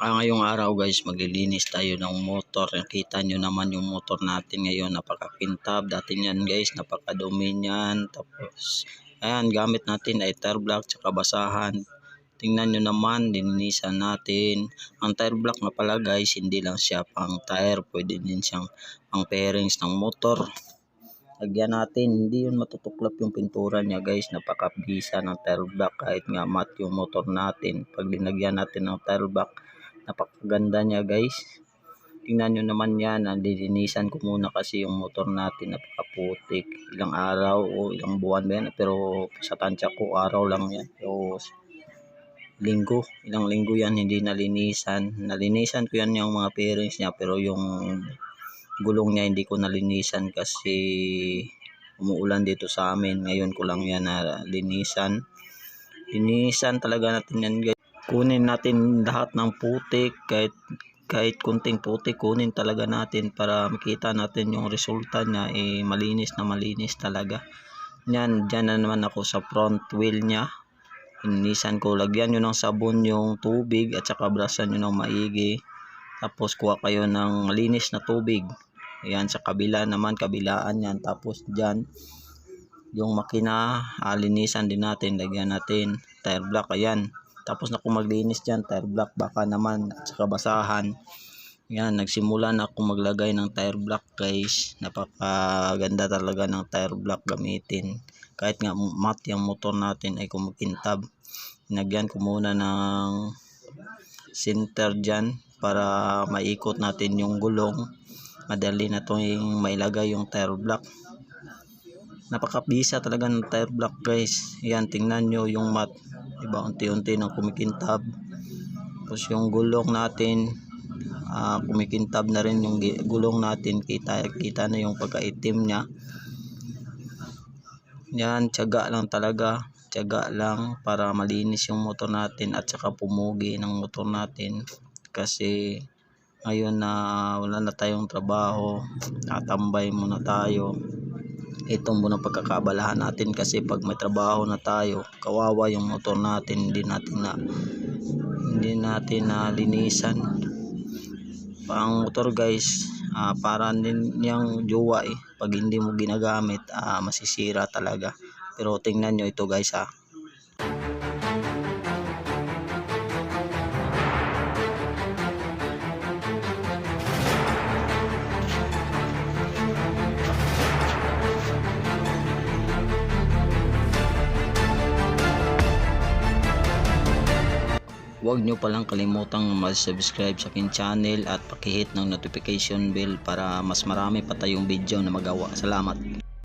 Ngayong araw guys, maglilinis tayo ng motor. Nakita nyo naman yung motor natin ngayon, napakakintab. Dati yan guys, napakadumi niyan. Tapos, ayan, gamit natin ay tire block tsaka basahan. Tingnan nyo naman, lininisan natin. Ang tire block na pala guys, hindi lang siya pang tire, pwede din siyang pang fairings ng motor. Lagyan natin, hindi yun matutuklap yung pintura niya guys, napakabisa ng tire block kahit nga matte yung motor natin. Pag linagyan natin ng tire block, napakaganda niya guys. Tingnan nyo naman yan, nilinisan ko muna kasi yung motor natin, napakaputik. Ilang araw o ilang buwan ba yan, pero sa tansya ko araw lang yan. So, ilang linggo yan hindi nalinisan ko yan yung mga fairings niya, pero yung gulong niya hindi ko nalinisan kasi umuulan dito sa amin. Ngayon ko lang yan nalinisan. Linisan talaga natin yan guys. Kunin natin lahat ng putik, kahit kunting putik kunin talaga natin para makita natin yung resulta niya, malinis na malinis talaga. Yan, dyan na naman ako sa front wheel niya. Linisan ko, lagyan nyo ng sabon yung tubig at saka brasan nyo ng maigi. Tapos kuha kayo ng malinis na tubig. Ayan, sa kabila naman, kabilaan yan. Tapos dyan, yung makina, linisan din natin. Lagyan natin tire block, ayan. Tapos na kung maglinis dyan, tire block, baka naman, at saka basahan. Ayan, nagsimula na akong maglagay ng tire block guys. Napakaganda talaga ng tire block gamitin. Kahit nga matte yung motor natin ay kumukintab. Nagyan ko muna ng center dyan para maikot natin yung gulong. Madali na itong mailagay yung tire block. Napakabisa talaga ng tire block guys. Yan, tingnan nyo yung matte, diba, unti-unti nang kumikintab. Tapos yung gulong natin, kumikintab na rin yung gulong natin. Kita na yung pagkaitim nya. Yan, tiyaga lang talaga, tiyaga lang para malinis yung motor natin at saka pumugi ng motor natin. Kasi ngayon na wala na tayong trabaho, natambay muna tayo. Itong muna pagkakabalahan natin kasi pag may trabaho na tayo, kawawa yung motor natin, hindi natin na linisan. Pang motor guys, para din yung jowa pag hindi mo ginagamit, masisira talaga. Pero tingnan nyo ito guys Huwag nyo palang kalimutang mag-subscribe sa akin channel at pakihit ng notification bell para mas marami pa tayong video na magawa. Salamat.